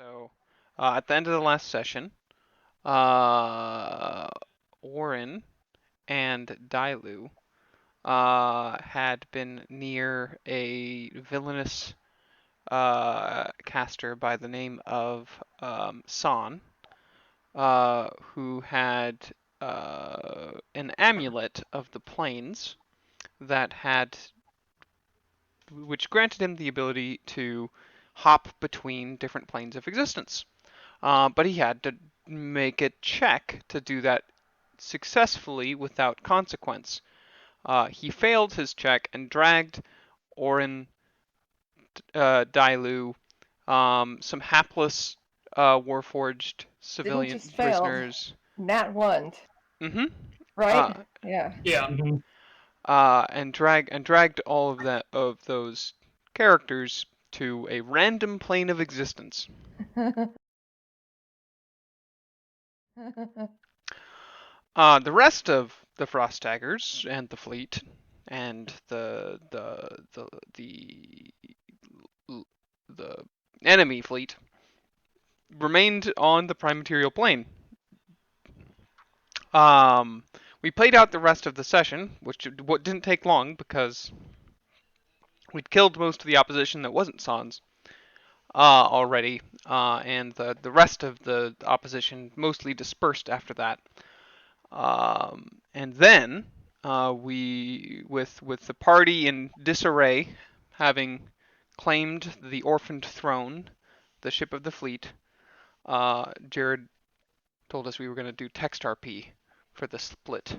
So, at the end of the last session, uh, Orryn and Dilue had been near a villainous caster by the name of San, who had an amulet of the plains that had, which granted him the ability to hop between different planes of existence. But he had to make a check to do that successfully without consequence. He failed his check and dragged Orryn, Dilue, some hapless Warforged Didn't civilian just failed. prisoners. Nat one, Mm-hmm. right? Yeah. Yeah. And dragged all of those characters to a random plane of existence. The rest of the Frost Daggers and the fleet and the enemy fleet remained on the prime material plane. We played out the rest of the session, which didn't take long because we'd killed most of the opposition that wasn't Sans already, and the rest of the opposition mostly dispersed after that. And then we, with the party in disarray, having claimed the orphaned throne, the ship of the fleet, Jared told us we were going to do text RP for the split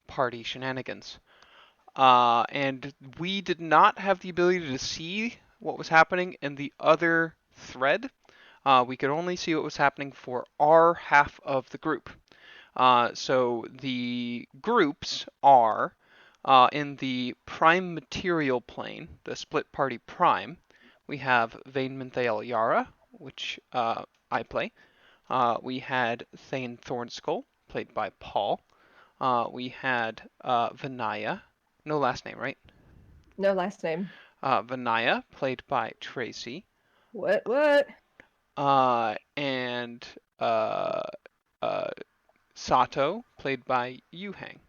party shenanigans. And we did not have the ability to see what was happening in the other thread. We could only see what was happening for our half of the group. So the groups are in the prime material plane, the split party prime. We have Vane Yara, which I play. We had Thane Thornskull, played by Paul. We had Vinaya, no last name, right? No last name. Vinaya, played by Tracy. What? And Sato, played by Yuhang.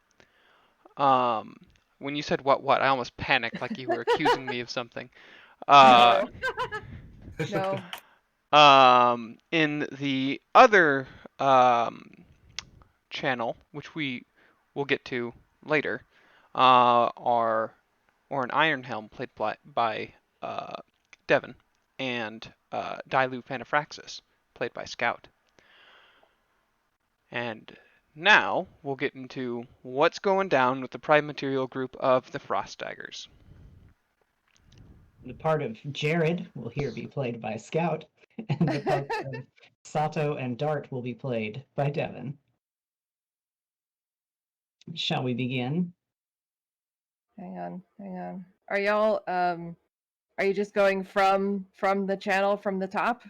When you said what, I almost panicked like you were accusing me of something. No. No. In the other channel, which we will get to later, are Orryn Ironhelm, played by Devon, and Dilue Panaphraxis, played by Scout. And now we'll get into what's going down with the prime material group of the Frost Daggers. The part of Jared will here be played by Scout, and the part of Sato and Dart will be played by Devon. Shall we begin? Hang on. Are y'all are you just going from the channel from the top?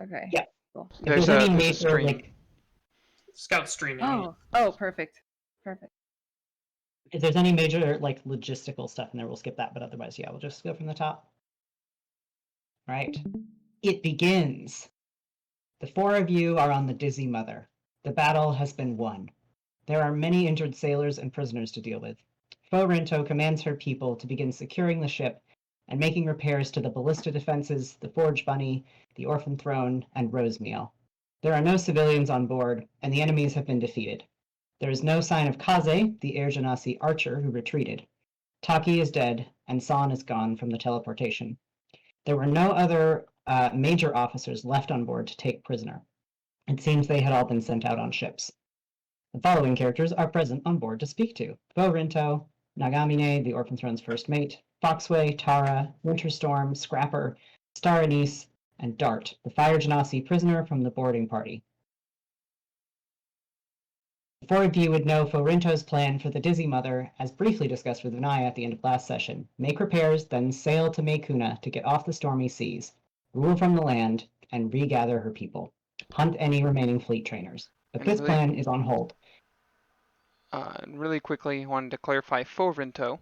Okay. Yeah. Cool. There's a stream. Scout streaming. Oh, perfect. If there's any major logistical stuff in there, we'll skip that. But otherwise, yeah, we'll just go from the top. All right. It begins. The four of you are on the Dizzy Mother. The battle has been won. There are many injured sailors and prisoners to deal with. Rinto commands her people to begin securing the ship and making repairs to the ballista defenses, the Forge Bunny, the Orphan Throne, and Rosemeal. There are no civilians on board, and the enemies have been defeated. There is no sign of Kaze, the Air Genasi archer who retreated. Taki is dead, and San is gone from the teleportation. There were no other major officers left on board to take prisoner. It seems they had all been sent out on ships. The following characters are present on board to speak to: Rinto, Nagamine, the Orphan Throne's first mate, Foxway, Tara, Winterstorm, Scrapper, Star Anise, and Dart, the Fire Genasi prisoner from the boarding party. The four of you would know Rinto's plan for the Dizzy Mother, as briefly discussed with Vinaya at the end of last session. Make repairs, then sail to Meikuna to get off the stormy seas, rule from the land, and regather her people. Hunt any remaining fleet trainers. But this plan is on hold. Really quickly, I wanted to clarify Rinto.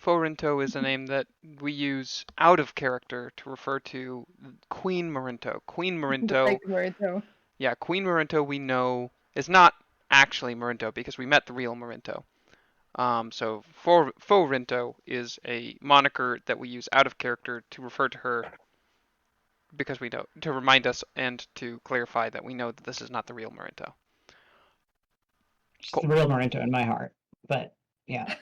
Forinto is a name that we use out of character to refer to Queen Morinto. Queen The Morinto, fake Morito. yeah, Queen Morinto we know is not actually Morinto because we met the real Morinto. So Forinto is a moniker that we use out of character to refer to her because we know to remind us and to clarify that we know that this is not the real Morinto. She's Cool. the real Morinto in my heart. But yeah.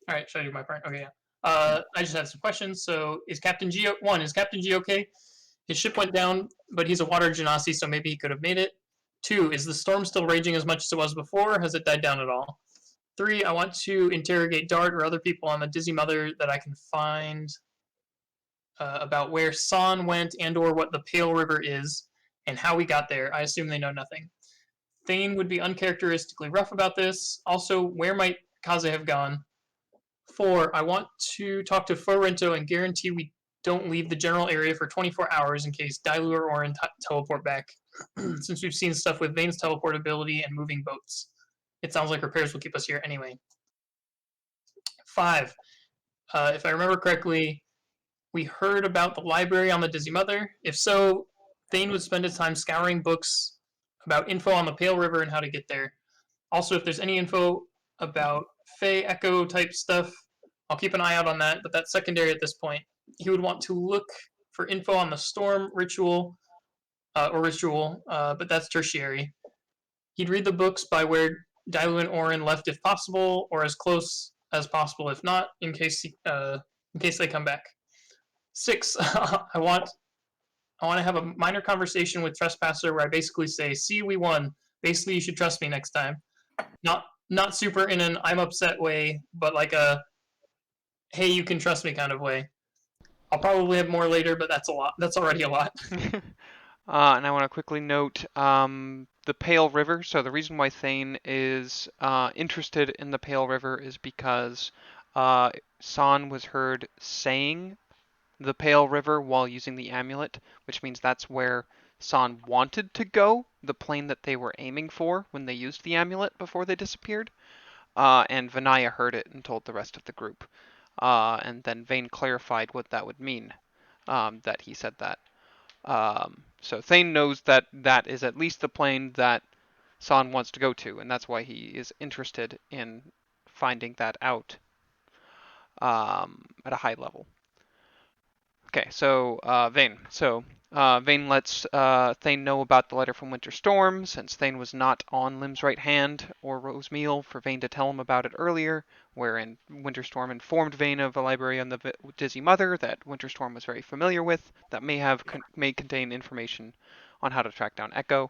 All right, should I do my part? Okay, yeah. I just have some questions. So, is Captain G okay? His ship went down, but he's a water genasi, so maybe he could have made it. 2, is the storm still raging as much as it was before? Or has it died down at all? 3, I want to interrogate Dart or other people on the Dizzy Mother that I can find about where San went and/or what the Pale River is and how we got there. I assume they know nothing. Thane would be uncharacteristically rough about this. Also, where might Kaze have gone? 4, I want to talk to Forento and guarantee we don't leave the general area for 24 hours in case Dilue Orryn teleport back, since we've seen stuff with Vane's teleportability and moving boats. It sounds like repairs will keep us here anyway. 5, if I remember correctly, we heard about the library on the Dizzy Mother. If so, Thane would spend his time scouring books about info on the Pale River and how to get there. Also, if there's any info about Fey Echo type stuff, I'll keep an eye out on that, but that's secondary at this point. He would want to look for info on the Storm ritual, but that's tertiary. He'd read the books by where Dilue Orryn left if possible, or as close as possible if not, in case they come back. 6, I want to have a minor conversation with Trespasser where I basically say, "See, we won. Basically, you should trust me next time." Not super in an I'm upset way, but like a hey, you can trust me kind of way. I'll probably have more later, but that's a lot. That's already a lot. And I want to quickly note the Pale River. So the reason why Thane is interested in the Pale River is because San was heard saying the Pale River while using the amulet, which means that's where San wanted to go, the plane that they were aiming for when they used the amulet before they disappeared. And Vinaya heard it and told the rest of the group. And then Vane clarified what that would mean, that he said that. So Thane knows that that is at least the plane that San wants to go to, and that's why he is interested in finding that out at a high level. Okay, so Vane. So Vane lets Thane know about the letter from Winter Storm, since Thane was not on Lim's right hand or Rosemeal for Vane to tell him about it earlier, wherein Winter Storm informed Vane of a library on the Dizzy Mother that Winter Storm was very familiar with, that may contain information on how to track down Echo.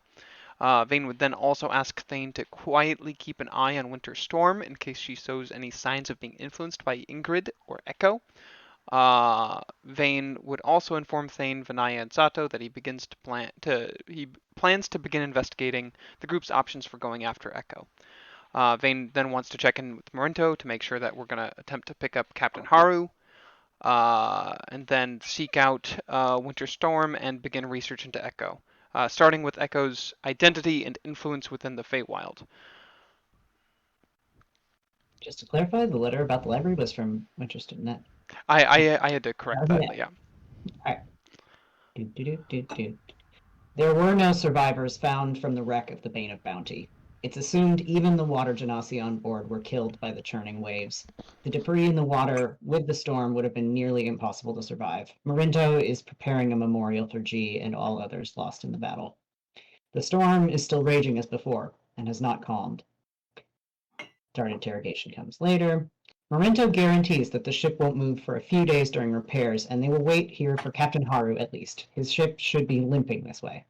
Vane would then also ask Thane to quietly keep an eye on Winter Storm in case she shows any signs of being influenced by Ingrid or Echo. Vane would also inform Thane, Vinaya, and Sato that he plans to begin investigating the group's options for going after Echo. Vane then wants to check in with Morinto to make sure that we're going to attempt to pick up Captain Haru, and then seek out Winter Storm and begin research into Echo, starting with Echo's identity and influence within the Feywild. Just to clarify, the letter about the library was from Winterstone. I had to correct that, yeah. Alright. There were no survivors found from the wreck of the Bane of Bounty. It's assumed even the water genasi on board were killed by the churning waves. The debris in the water with the storm would have been nearly impossible to survive. Morinto is preparing a memorial for G and all others lost in the battle. The storm is still raging as before and has not calmed. Dart interrogation comes later. Morinto guarantees that the ship won't move for a few days during repairs, and they will wait here for Captain Haru at least. His ship should be limping this way.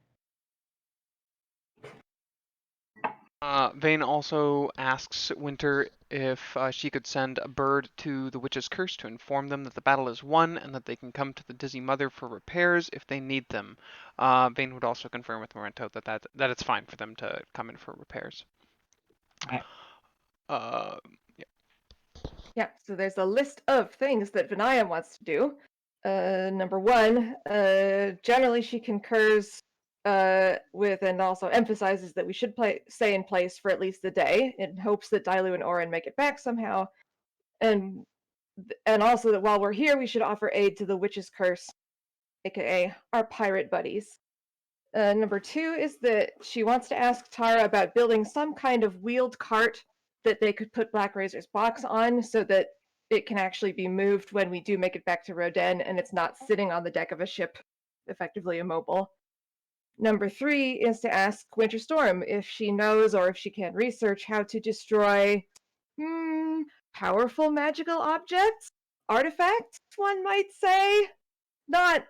Vane also asks Winter if she could send a bird to the Witch's Curse to inform them that the battle is won and that they can come to the Dizzy Mother for repairs if they need them. Vane would also confirm with Morinto that it's fine for them to come in for repairs. Right. Yeah. Yeah, so there's a list of things that Vinaya wants to do. Number 1, generally she concurs and also emphasizes that we should stay in place for at least a day in hopes that Dilue and Orryn make it back somehow, and also that while we're here, we should offer aid to the Witch's Curse, aka our pirate buddies. Number 2 is that she wants to ask Tara about building some kind of wheeled cart that they could put Black Razor's box on so that it can actually be moved when we do make it back to Roden and it's not sitting on the deck of a ship, effectively immobile. Number 3 is to ask Winterstorm if she knows or if she can research how to destroy powerful magical objects, artifacts, one might say. Not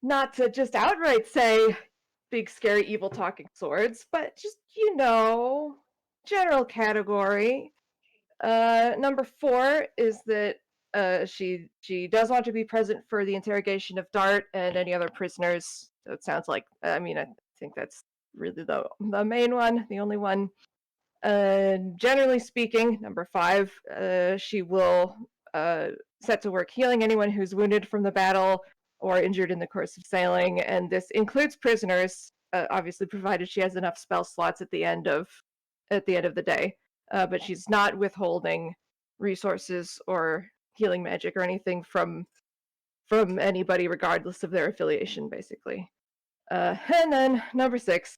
not to just outright say big scary evil talking swords, but just general category. Number 4 is that she does want to be present for the interrogation of Dart and any other prisoners. So it sounds like, I think that's really the main one, the only one. Generally speaking, number 5, she will set to work healing anyone who's wounded from the battle or injured in the course of sailing, and this includes prisoners, obviously provided she has enough spell slots at the end of the day. But she's not withholding resources or healing magic or anything from anybody, regardless of their affiliation, basically. And then number 6,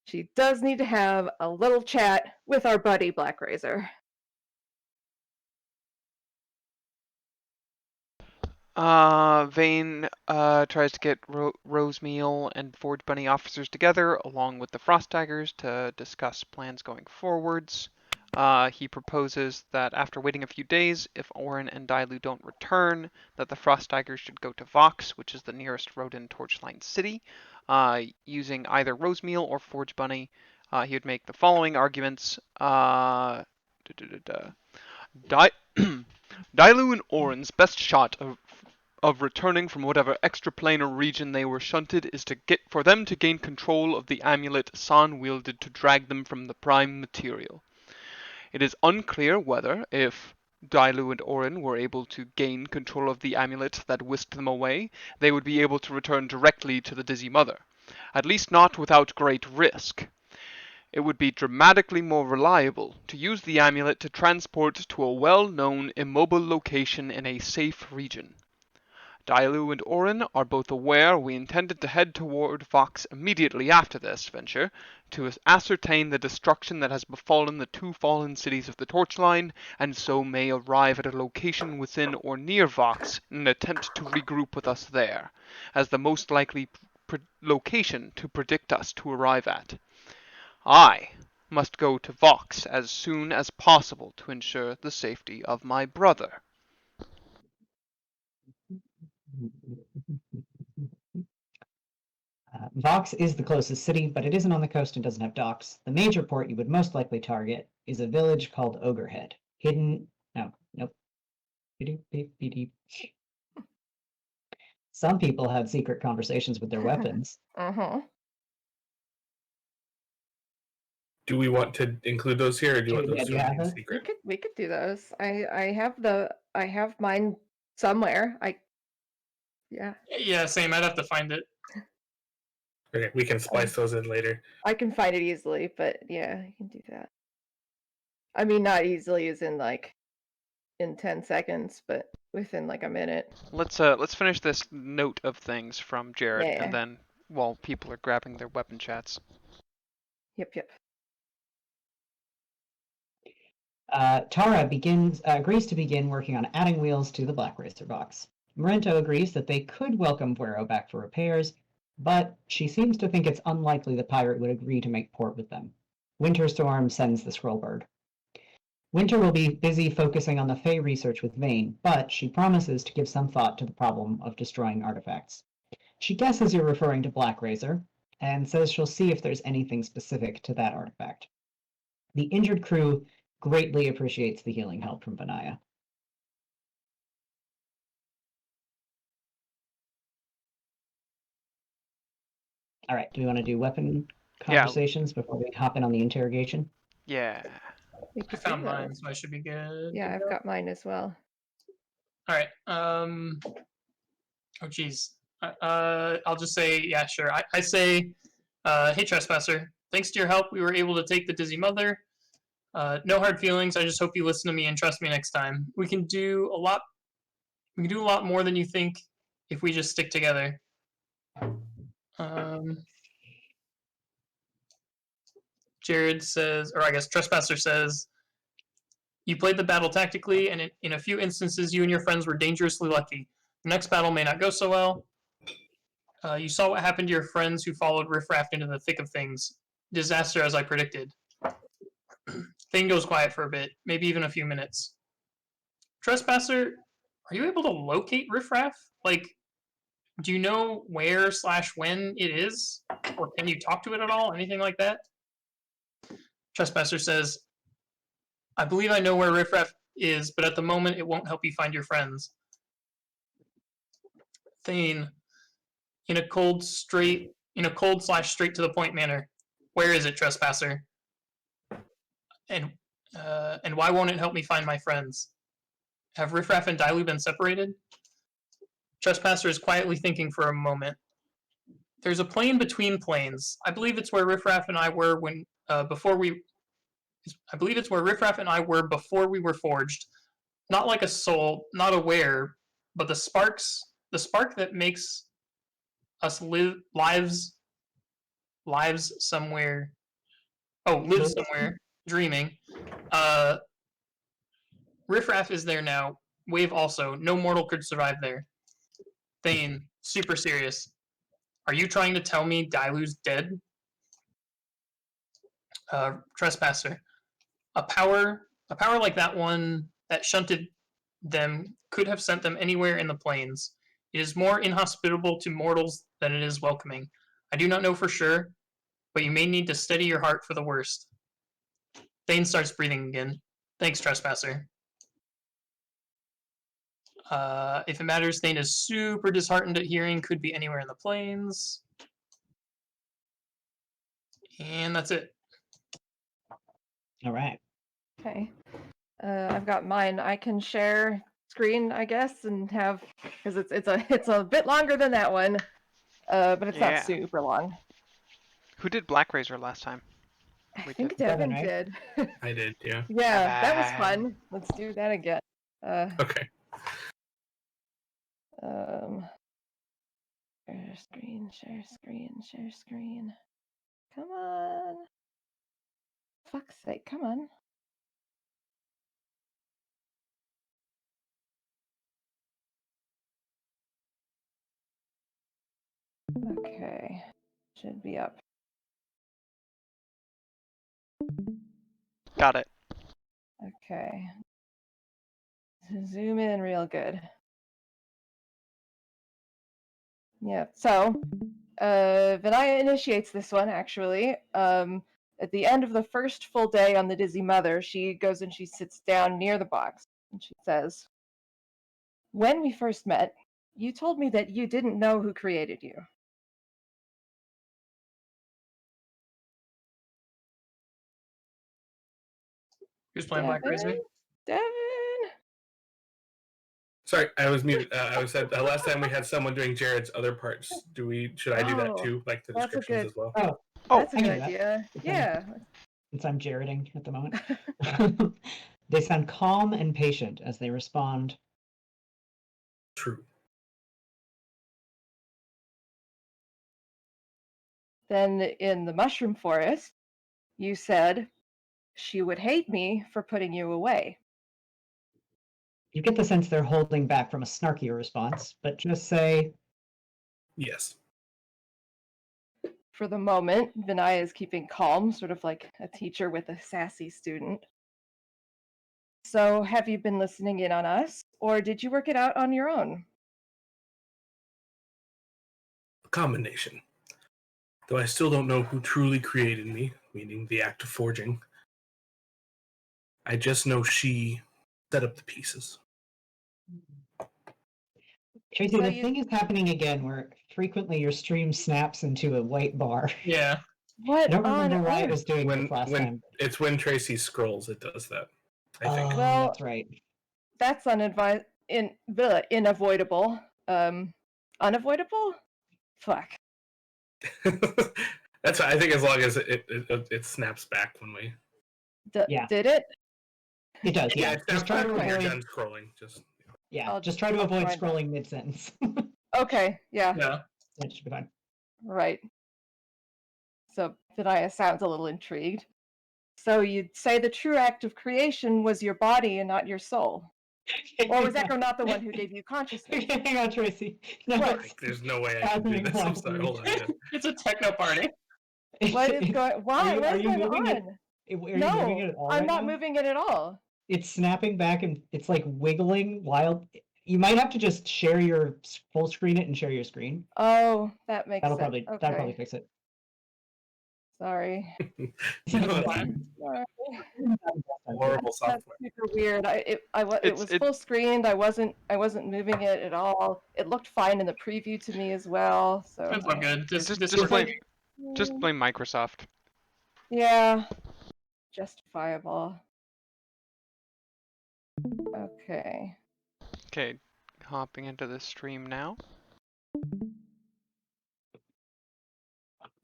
she does need to have a little chat with our buddy Black Razor. Vane tries to get Rosemeal and Forge Bunny officers together, along with the Frost Daggers, to discuss plans going forwards. He proposes that after waiting a few days, if Orryn and Dilue don't return, that the Frost Daggers should go to Vox, which is the nearest Roden Torchline city, using either Rosemeal or Forge Bunny. He would make the following arguments. Dilue and Orryn's best shot of returning from whatever extraplanar region they were shunted is for them to gain control of the amulet San wielded to drag them from the prime material. It is unclear whether, if Dilue and Orryn were able to gain control of the amulet that whisked them away, they would be able to return directly to the Dizzy Mother. At least not without great risk. It would be dramatically more reliable to use the amulet to transport to a well-known immobile location in a safe region. Dilue and Orryn are both aware we intended to head toward Vox immediately after this venture, to ascertain the destruction that has befallen the 2 fallen cities of the Torchline, and so may arrive at a location within or near Vox in an attempt to regroup with us there, as the most likely location to predict us to arrive at. I must go to Vox as soon as possible to ensure the safety of my brother. Vox is the closest city, but it isn't on the coast and doesn't have docks. The major port you would most likely target is a village called Ogrehead, hidden. No, nope. Some people had secret conversations with their weapons. Do we want to include those here, or do you want Yeah, those do to you have remain those? secret? We could do those. I have mine somewhere. Yeah. Yeah, same. I'd have to find it. Okay, we can splice those in later. I can find it easily, but yeah, you can do that. I mean, not easily as in like in 10 seconds, but within like a minute. Let's finish this note of things from Jared, Yeah. and then while people are grabbing their weapon chats. Yep. Tara agrees to begin working on adding wheels to the Black Razor box. Marento agrees that they could welcome Buero back for repairs, but she seems to think it's unlikely the pirate would agree to make port with them. Winterstorm sends the Scrollbird. Winter will be busy focusing on the Fae research with Vane, but she promises to give some thought to the problem of destroying artifacts. She guesses you're referring to Black Razor, and says she'll see if there's anything specific to that artifact. The injured crew greatly appreciates the healing help from Vinaya. All right, do we want to do weapon conversations before we hop in on the interrogation? Yeah. I found mine, so I should be good. Yeah, I've got mine as well. All right. Oh, geez. I'll just say, yeah, sure. I say, hey, Trespasser, thanks to your help, we were able to take the Dizzy Mother. No hard feelings. I just hope you listen to me and trust me next time. We can do a lot. We can do a lot more than you think if we just stick together. Jared says, or I guess Trespasser says, you played the battle tactically, and in a few instances, you and your friends were dangerously lucky. The next battle may not go so well. You saw what happened to your friends who followed Riffraff into the thick of things. Disaster, as I predicted. Thane goes quiet for a bit, maybe even a few minutes. Trespasser, are you able to locate Riffraff? Like, do you know where/when it is? Or can you talk to it at all? Anything like that? Trespasser says, I believe I know where Riffraff is, but at the moment it won't help you find your friends. Thane, in a cold /straight to the point manner. Where is it, Trespasser? And why won't it help me find my friends? Have Riffraff and Dilue been separated? Trespasser is quietly thinking for a moment. There's a plane between planes. I believe it's where Riffraff and I were before we were forged. Not like a soul, not aware, but the spark that makes us live somewhere, dreaming. Riffraff is there now. Wave also. No mortal could survive there. Thane, super serious. Are you trying to tell me Dilue's dead? Trespasser. A power like that one that shunted them could have sent them anywhere in the plains. It is more inhospitable to mortals than it is welcoming. I do not know for sure, but you may need to steady your heart for the worst. Thane starts breathing again. Thanks, Trespasser. If it matters, Thane is super disheartened at hearing could be anywhere in the plains. And that's it. All right. Okay. I've got mine. I can share screen, I guess, and have because it's a bit longer than that one, but it's Yeah. not super long. Who did Black Razor last time? I We think did. Devin Devin, right? did. I did, yeah. Yeah, that was Devin. fun. Let's do that again. Okay. Share screen, share screen, share screen. Come on. Fuck's sake, come on. Okay, should be up. Got it. Okay. Zoom in real good. Yeah, so Vinaya initiates this one actually. At the end of the first full day on the Dizzy Mother, she goes and she sits down near the box and she says, when we first met, you told me that you didn't know who created you. Who's playing Black Razor? Devin? Sorry, I was muted. I was said last time we had someone doing Jared's other parts. Should I do that Oh, too, like the that's a descriptions good- as well? Oh, Oh, That's a I good can do that. idea. Yeah. Since I'm Jareding at the moment. They sound calm and patient as they respond. True. Then in the mushroom forest, you said she would hate me for putting you away. You get the sense they're holding back from a snarkier response, but just say, Yes. For the moment, Vinaya is keeping calm, sort of like a teacher with a sassy student. So, have you been listening in on us, or did you work it out on your own? A combination. Though I still don't know who truly created me, meaning the act of forging. I just know she set up the pieces. Tracy, So the you- thing is happening again where frequently your stream snaps into a white bar. Yeah. What I don't on remember why it earth? was doing this last time. It's when Tracy scrolls, it does that. I think. Oh, Well, that's right. That's unavoidable. Unavoidable? Fuck. That's I think as long as it snaps back when we. Yeah. Did it? It does, Yeah, yeah. it snaps Just try back to when you're avoid. done scrolling. Just Yeah, I'll- just try to I'll avoid try not. scrolling mid-sentence. Okay, yeah, Yeah. That should be fine. right. So Vinaya sounds a little intrigued. So you'd say the true act of creation was your body and not your soul? Or was Echo not the one who gave you consciousness? Hang on, Tracy. No, What? it's- there's no way I can do happening this. I'm while sorry. we- Hold on. Yeah. It's a techno party. What is going? Why? you- What are is you going moving it? on? Are you moving No, it at all I'm right not now? moving it at all. It's snapping back and it's like wiggling wild. You might have to just share your full screen it and share your screen. Oh, that makes That'll sense. probably Okay, fix it. sorry. No, Fine. Sorry. horrible That's software. super weird. It It's- was it- full screened. I wasn't moving it at all. It looked fine in the preview to me as well. So It's all good. Just Discord- blame Microsoft. yeah, justifiable. Okay. Okay, hopping into the stream now.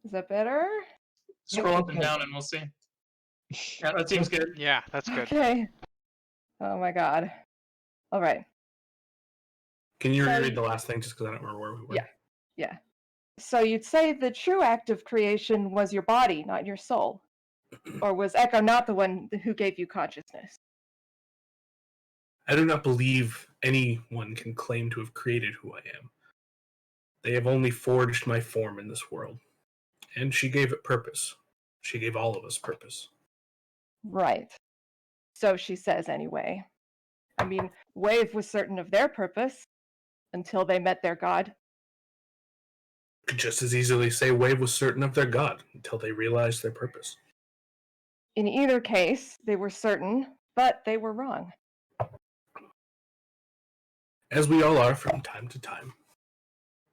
Is that better? Scroll up and okay. down and we'll see. Yeah, that seems good. Yeah, that's good. Okay. Oh my god. All right. Can you So- reread the last thing just because I don't remember where we were? Yeah. Yeah. So you'd say the true act of creation was your body, not your soul? Or was Echo not the one who gave you consciousness? I do not believe anyone can claim to have created who I am. They have only forged my form in this world. And she gave it purpose. She gave all of us purpose. Right. So she says anyway. I mean, Wave was certain of their purpose until they met their god. Could just as easily say Wave was certain of their god until they realized their purpose. In either case, they were certain, but they were wrong. As we all are from time to time.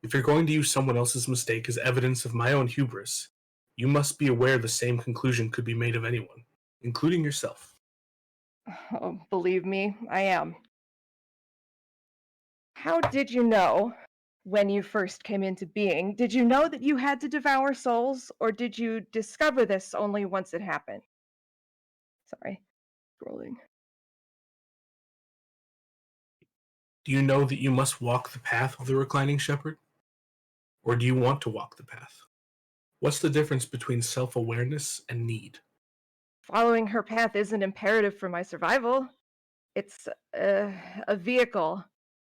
If you're going to use someone else's mistake as evidence of my own hubris, you must be aware the same conclusion could be made of anyone, including yourself. Oh, believe me, I am. How did you know when you first came into being? Did you know that you had to devour souls, or did you discover this only once it happened? Sorry, scrolling. Do you know that you must walk the path of the reclining shepherd? Or do you want to walk the path? What's the difference between self-awareness and need? Following her path isn't imperative for my survival. It's a vehicle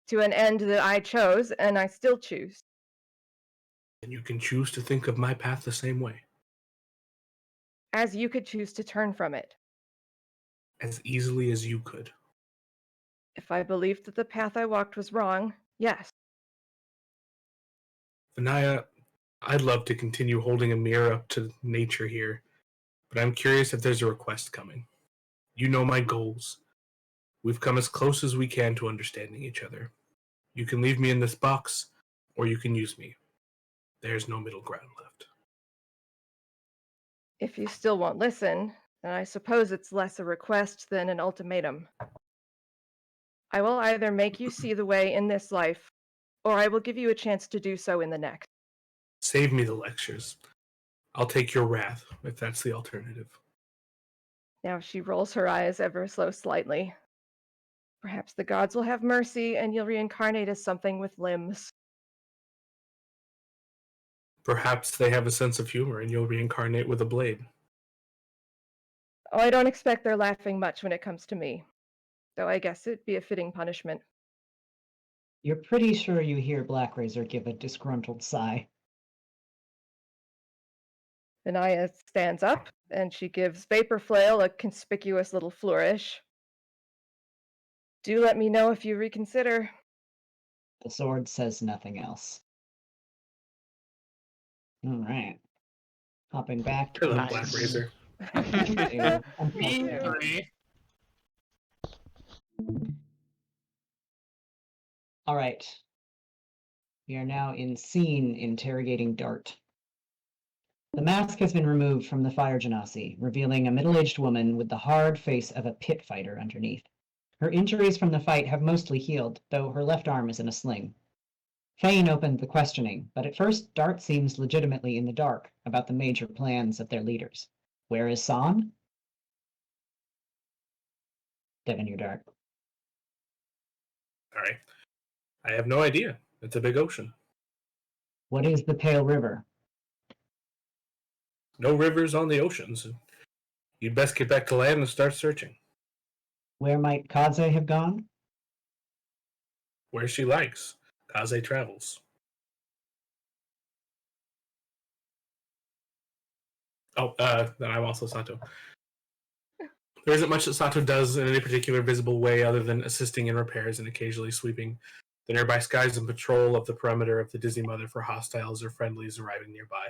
to an end that I chose, and I still choose. And you can choose to think of my path the same way, As you could choose to turn from it. as easily as you could. If I believed that the path I walked was wrong, yes. Vinaya, I'd love to continue holding a mirror up to nature here, but I'm curious if there's a request coming. You know my goals. We've come as close as we can to understanding each other. You can leave me in this box, or you can use me. There's no middle ground left. If you still won't listen, then I suppose it's less a request than an ultimatum. I will either make you see the way in this life, or I will give you a chance to do so in the next. Save me the lectures. I'll take your wrath, if that's the alternative. Now she rolls her eyes ever so slightly. Perhaps the gods will have mercy and you'll reincarnate as something with limbs. Perhaps they have a sense of humor and you'll reincarnate with a blade. Oh, I don't expect they're laughing much when it comes to me. Though I guess it'd be a fitting punishment. You're pretty sure you hear Black Razor give a disgruntled sigh. Vinaya stands up, and she gives Vapor Flail a conspicuous little flourish. Do let me know if you reconsider. The sword says nothing else. All right. Hopping back I love Nice. Black Razor. Me three. All right. We are now in scene interrogating Dart. The mask has been removed from the fire genasi, revealing a middle-aged woman with the hard face of a pit fighter underneath. Her injuries from the fight have mostly healed, though her left arm is in a sling. Thane opened the questioning, but at first Dart seems legitimately in the dark about the major plans of their leaders. Where is San? Devin, your Dart. Sorry. I have no idea. It's a big ocean. What is the Pale River? No rivers on the oceans. You'd best get back to land and start searching. Where might Kaze have gone? Where she likes. Kaze travels. Oh, I'm also Sato. There isn't much that Sato does in any particular visible way other than assisting in repairs and occasionally sweeping the nearby skies and patrol of the perimeter of the Dizzy Mother for hostiles or friendlies arriving nearby.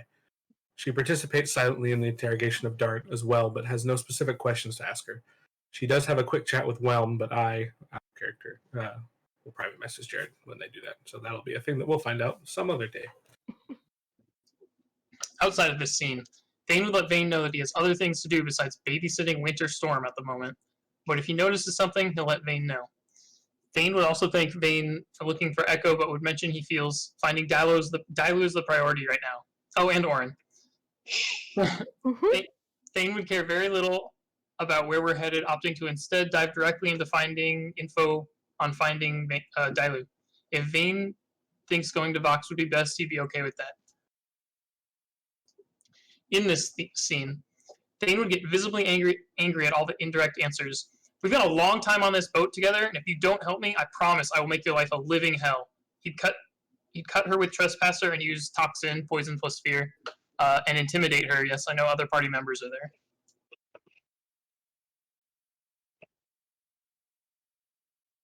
She participates silently in the interrogation of Dart as well, but has no specific questions to ask her. She does have a quick chat with Whelm, but I, out of character, will private message Jared when they do that. So that'll be a thing that we'll find out some other day. Outside of this scene, Thane would let Vane know that he has other things to do besides babysitting Winter Storm at the moment, but if he notices something, he'll let Vane know. Thane would also thank Vane for looking for Echo, but would mention he feels finding Dilue is the priority right now. Oh, and Orryn. Thane would care very little about where we're headed, opting to instead dive directly into finding info on finding Dilue. If Vane thinks going to Vox would be best, he'd be okay with that. In this scene, Thane would get visibly angry at all the indirect answers. We've got a long time on this boat together, and if you don't help me, I promise I will make your life a living hell. He'd cut her with Trespasser and use Toxin, Poison plus Fear, and intimidate her. Yes, I know other party members are there.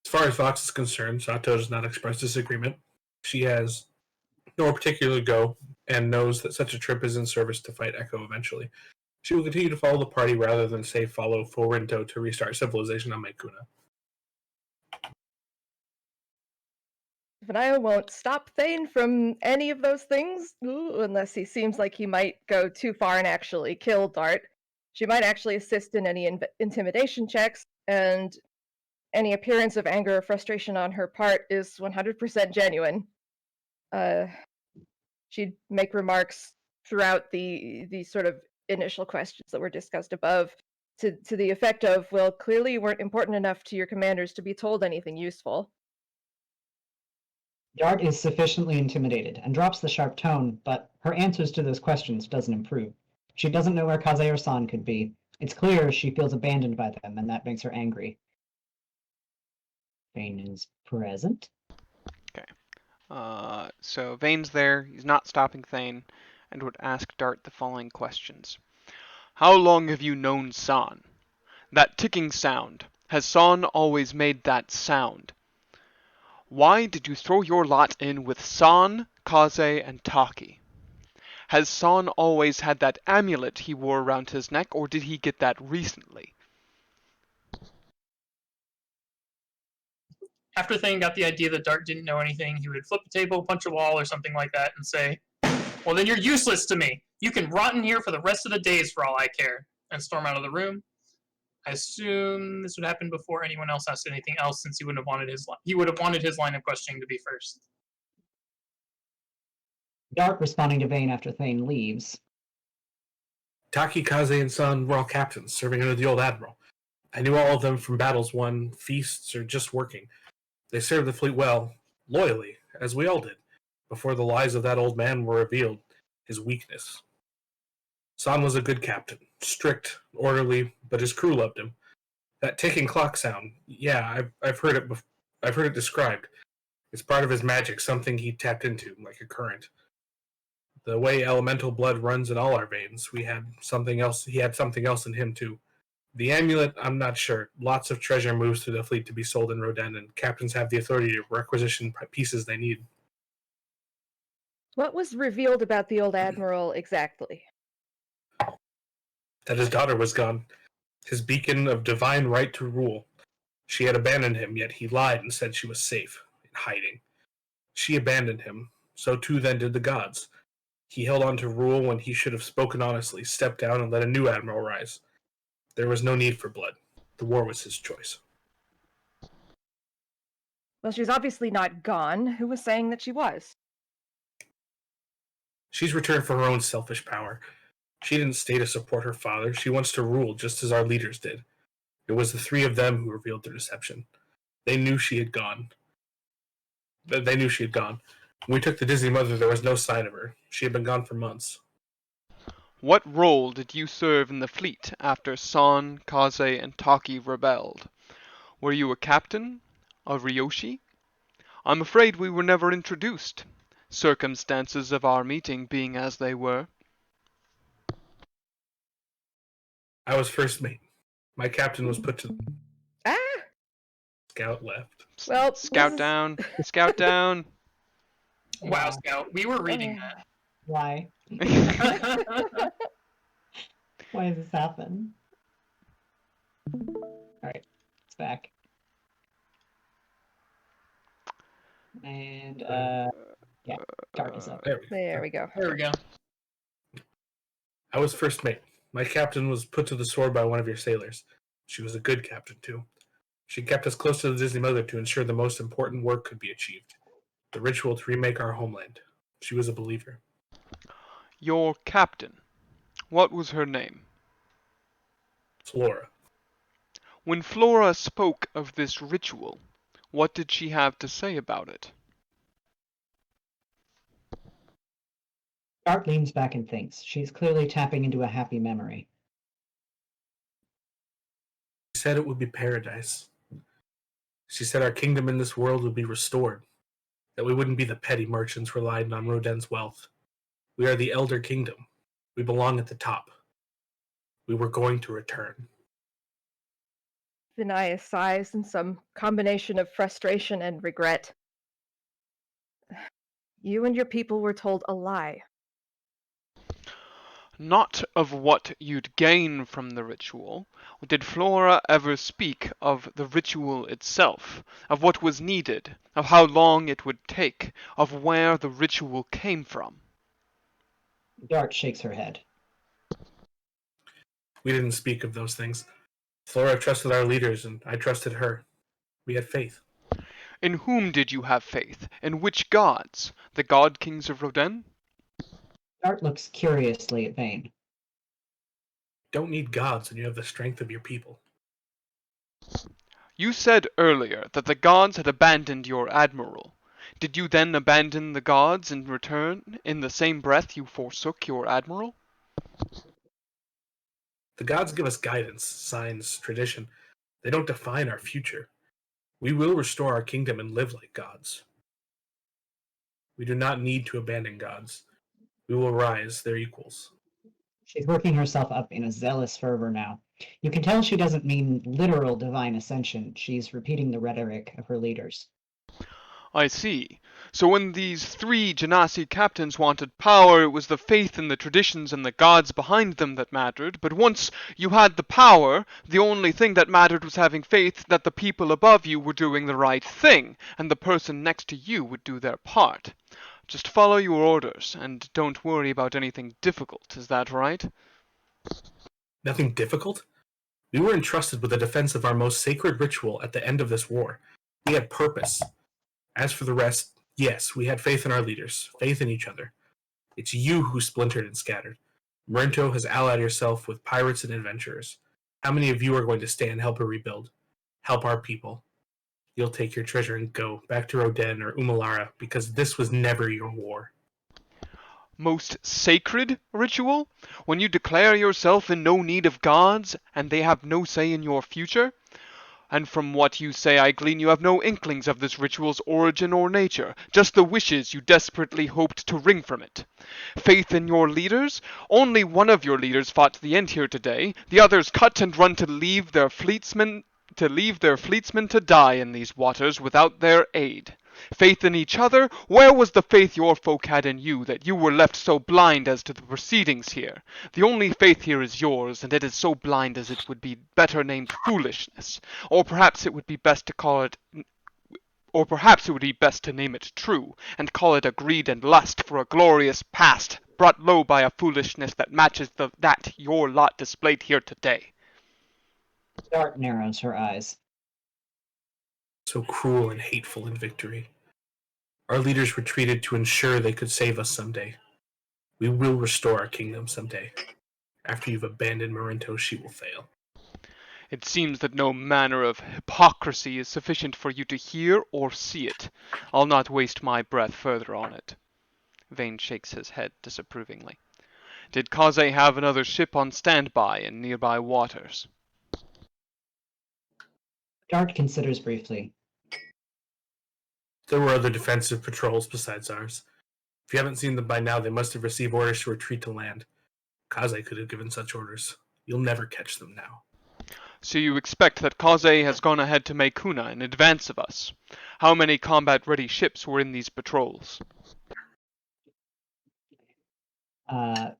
As far as Vox is concerned, Sato does not express disagreement. She has nor particular go, and knows that such a trip is in service to fight Echo eventually. She will continue to follow the party rather than say follow Forinto to restart civilization on Maikuna. Vinaya won't stop Thane from any of those things, unless he seems like he might go too far and actually kill Dart. She might actually assist in any intimidation checks, and any appearance of anger or frustration on her part is 100% genuine. She'd make remarks throughout the sort of initial questions that were discussed above to the effect of, well, clearly you weren't important enough to your commanders to be told anything useful. Dart is sufficiently intimidated and drops the sharp tone, but her answers to those questions doesn't improve. She doesn't know where Kaze or San could be. It's clear she feels abandoned by them, and that makes her angry. Vane is present. So Vane's there, he's not stopping Thane, and would ask Dart the following questions. How long have you known San? That ticking sound. Has San always made that sound? Why did you throw your lot in with San, Kaze, and Taki? Has San always had that amulet he wore around his neck, or did he get that recently? After Thane got the idea that Dart didn't know anything, he would flip a table, punch a wall, or something like that, and say, well, then you're useless to me. You can rot in here for the rest of the days for all I care, and storm out of the room. I assume this would happen before anyone else asked anything else, since he would have wanted his line of questioning to be first. Dart responding to Vane after Thane leaves. Taki, Kaze, and San were all captains, serving under the old admiral. I knew all of them from battles won, feasts, or just working. They served the fleet well, loyally, as we all did, before the lies of that old man were revealed, his weakness. San was a good captain, strict, orderly, but his crew loved him. That ticking clock sound, yeah, I've heard it. I've heard it described. It's part of his magic, something he tapped into, like a current. The way elemental blood runs in all our veins, he had something else in him too. The amulet, I'm not sure. Lots of treasure moves through the fleet to be sold in Roden, and captains have the authority to requisition pieces they need. What was revealed about the old admiral exactly? That his daughter was gone, his beacon of divine right to rule. She had abandoned him, yet he lied and said she was safe, in hiding. She abandoned him, so too then did the gods. He held on to rule when he should have spoken honestly, stepped down, and let a new admiral rise. There was no need for blood. The war was his choice. Well, she's obviously not gone. Who was saying that she was? She's returned for her own selfish power. She didn't stay to support her father. She wants to rule just as our leaders did. It was the three of them who revealed their deception. They knew she had gone. They knew she had gone. When we took the Disney Mother, there was no sign of her. She had been gone for months. What role did you serve in the fleet after San, Kaze, and Taki rebelled? Were you a captain? A Ryoshi? I'm afraid we were never introduced, circumstances of our meeting being as they were. I was first mate. My captain was put to Ah! scout left. Well, Scout this is- down. Scout down. Wow, Yeah. Scout, we were reading Why? that. Why does this happen? Alright, it's back. And yeah, Dart is up. There we go. There we go. I was first mate. My captain was put to the sword by one of your sailors. She was a good captain, too. She kept us close to the Disney Mother to ensure the most important work could be achieved. The ritual to remake our homeland. She was a believer. Your captain. What was her name? Flora. When Flora spoke of this ritual, what did she have to say about it? Dart leans back and thinks. She's clearly tapping into a happy memory. She said it would be paradise. She said our kingdom in this world would be restored, that we wouldn't be the petty merchants relying on Roden's wealth. We are the Elder Kingdom. We belong at the top. We were going to return. Vinaya sighs in some combination of frustration and regret. You and your people were told a lie. Not of what you'd gain from the ritual. Did Flora ever speak of the ritual itself, of what was needed, of how long it would take, of where the ritual came from? Dart shakes her head. We didn't speak of those things. Flora trusted our leaders, and I trusted her. We had faith. In whom did you have faith? In which gods? The god kings of Roden? Dart looks curiously at Vane. Don't need gods when you have the strength of your people. You said earlier that the gods had abandoned your admiral. Did you then abandon the gods in return, in the same breath you forsook your admiral? The gods give us guidance, signs, tradition. They don't define our future. We will restore our kingdom and live like gods. We do not need to abandon gods. We will rise their equals. She's working herself up in a zealous fervor now. You can tell she doesn't mean literal divine ascension. She's repeating the rhetoric of her leaders. I see. So when these three Genasi captains wanted power, it was the faith in the traditions and the gods behind them that mattered, but once you had the power, the only thing that mattered was having faith that the people above you were doing the right thing, and the person next to you would do their part. Just follow your orders, and don't worry about anything difficult, is that right? Nothing difficult? We were entrusted with the defense of our most sacred ritual at the end of this war. We had purpose. As for the rest, yes, we had faith in our leaders, faith in each other. It's you who splintered and scattered. Merinto has allied herself with pirates and adventurers. How many of you are going to stay and help her rebuild? Help our people. You'll take your treasure and go back to Roden or Umalara, because this was never your war. Most sacred ritual? When you declare yourself in no need of gods, and they have no say in your future? And from what you say I glean you have no inklings of this ritual's origin or nature, just the wishes you desperately hoped to wring from it. Faith in your leaders? Only one of your leaders fought to the end here today, the others cut and run to leave their fleetsmen to die in these waters without their aid. Faith in each other? Where was the faith your folk had in you, that you were left so blind as to the proceedings here? The only faith here is yours, and it is so blind as it would be better named foolishness. Or perhaps it would be best to name it true, and call it a greed and lust for a glorious past, brought low by a foolishness that matches that your lot displayed here today. Dart narrows her eyes. so cruel and hateful in victory. Our leaders retreated to ensure they could save us someday. We will restore our kingdom someday. After you've abandoned Marinto, she will fail. It seems that no manner of hypocrisy is sufficient for you to hear or see it. I'll not waste my breath further on it. Vane shakes his head disapprovingly. Did Kaze have another ship on standby in nearby waters? Dart considers briefly. There were other defensive patrols besides ours. If you haven't seen them by now, they must have received orders to retreat to land. Kaze could have given such orders. You'll never catch them now. So you expect that Kaze has gone ahead to Mekuna in advance of us? How many combat-ready ships were in these patrols?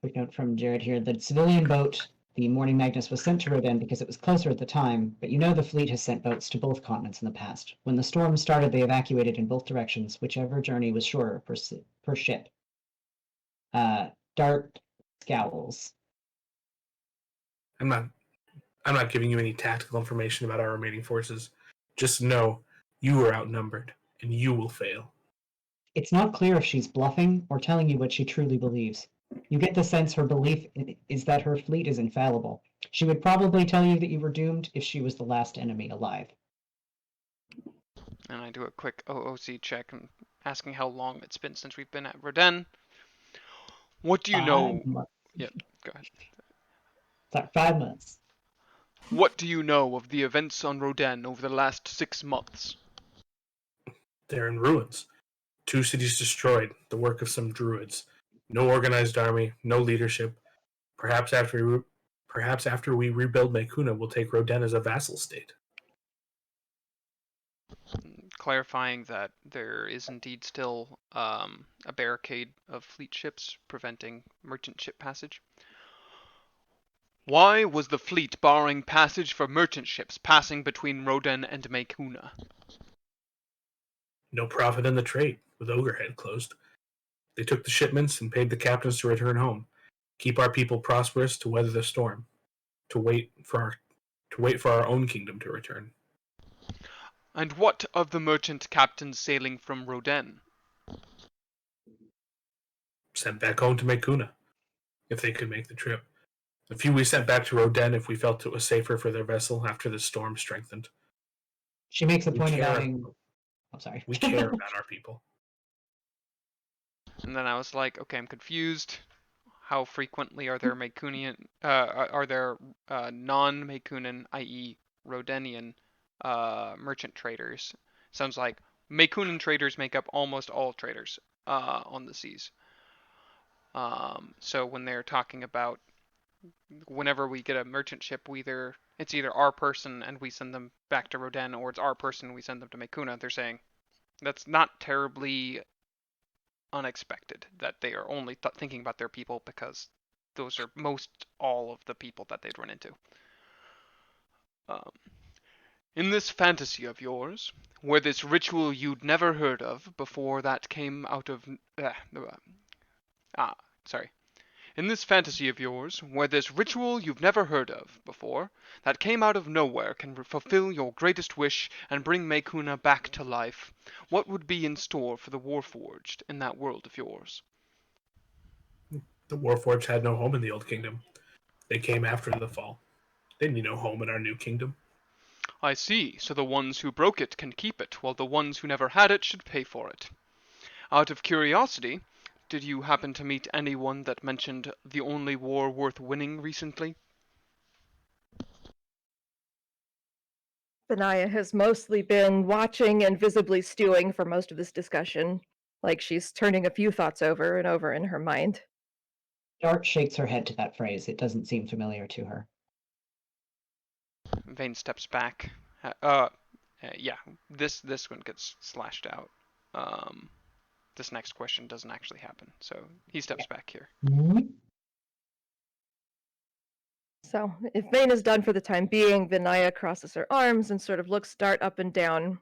Quick note from Jared here. The civilian boat, the Morning Magnus, was sent to Roden because it was closer at the time, but you know the fleet has sent boats to both continents in the past. When the storm started, they evacuated in both directions, whichever journey was shorter per ship. Dart scowls. I'm not giving you any tactical information about our remaining forces. Just know you are outnumbered, and you will fail. It's not clear if she's bluffing or telling you what she truly believes. You get the sense her belief is that her fleet is infallible. She would probably tell you that you were doomed if she was the last enemy alive. And I do a quick OOC check, asking how long it's been since we've been at Roden. What do you know? 5 months. Yep, go ahead. Sorry, 5 months. What do you know of the events on Roden over the last 6 months? They're in ruins. 2 cities destroyed, the work of some druids. No organized army, no leadership. Perhaps after we rebuild Mekuna, we'll take Roden as a vassal state. Clarifying that there is indeed still a barricade of fleet ships preventing merchant ship passage. Why was the fleet barring passage for merchant ships passing between Roden and Mekuna? No profit in the trade, with Ogrehead closed. They took the shipments and paid the captains to return home, keep our people prosperous to weather the storm, to wait for our own kingdom to return. And what of the merchant captains sailing from Roden? Sent back home to Mekuna, if they could make the trip. A few we sent back to Roden if we felt it was safer for their vessel after the storm strengthened. She makes a We point of care- adding. I'm sorry. We care about our people. And then I was like, okay, I'm confused. How frequently are there non-Mekunan, i.e. Rodenian, merchant traders? Sounds like Mekunan traders make up almost all traders on the seas. So when they're talking about whenever we get a merchant ship, it's either our person and we send them back to Roden, or it's our person and we send them to Mekuna. They're saying that's not terribly unexpected that they are only thinking about their people, because those are most all of the people that they'd run into. In this fantasy of yours, where this ritual you'd never heard of before that came out of sorry. In this fantasy of yours, where this ritual you've never heard of before, that came out of nowhere, can fulfill your greatest wish and bring Mekuna back to life, what would be in store for the Warforged in that world of yours? The Warforged had no home in the Old Kingdom. They came after the fall. They need no home in our new kingdom. I see, so the ones who broke it can keep it, while the ones who never had it should pay for it. Out of curiosity, did you happen to meet anyone that mentioned the only war worth winning recently? Vinaya has mostly been watching and visibly stewing for most of this discussion, like she's turning a few thoughts over and over in her mind. Dart shakes her head to that phrase. It doesn't seem familiar to her. Vane steps back. Yeah, this one gets slashed out. This next question doesn't actually happen, so he steps back here. So, if Vane is done for the time being, Vinaya crosses her arms and sort of looks Dart up and down.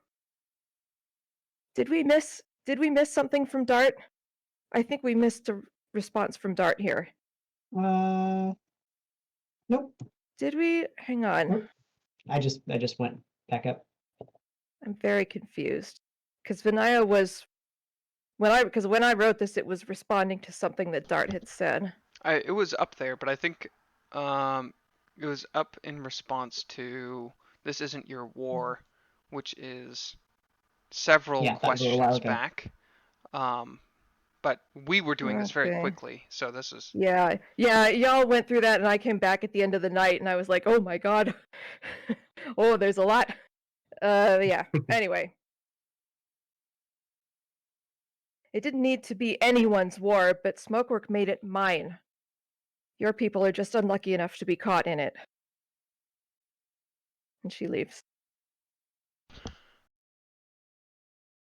Did we miss something from Dart? I think we missed a response from Dart here. Nope. Did we? Hang on. Nope. I just went back up. I'm very confused. Because Vinaya was when I wrote this, it was responding to something that Dart had said. It was up there, but I think it was up in response to "This isn't your war," which is several Yeah, that was a little while questions ago. back. Um, but we were doing this very Okay. quickly, so this is Yeah, y'all went through that, and I came back at the end of the night, and I was like, oh my god. Oh, there's a lot. Yeah. Anyway. It didn't need to be anyone's war, but Smokework made it mine. Your people are just unlucky enough to be caught in it. And she leaves.